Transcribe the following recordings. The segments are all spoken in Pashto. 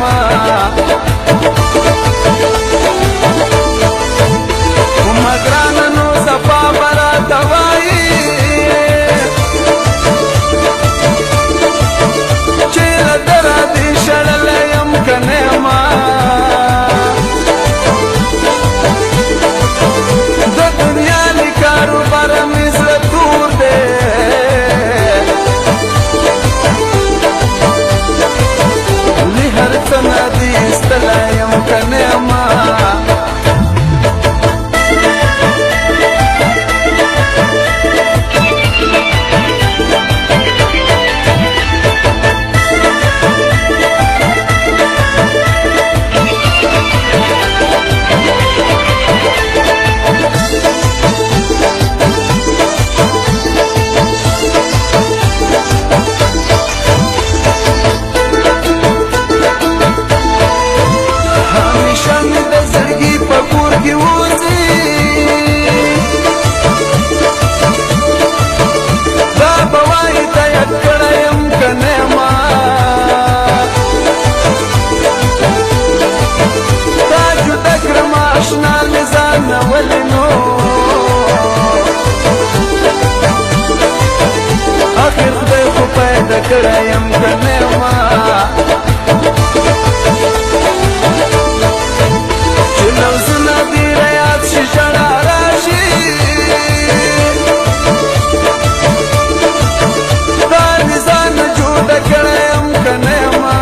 ما وما ګرانه نو صفا براته وایي چې له دره دې شړلی یم که نه ما د دنیا له کاروباره مې زړه تور دی له هر څه نه دې ایستلی یم که نه ما آخر خدای خو پیدا کړی یم که نه ما چې لوظونه دې ریاد شي ژړا راشي تا مې ځانه جوړه کړی یم که نه ما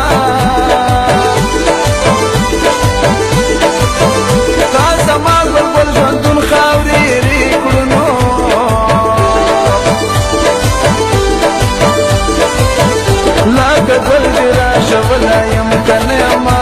تا زما بلبل ژوندون خاورې ری کړو لکه ګل دې راژولی یم که نه ما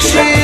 she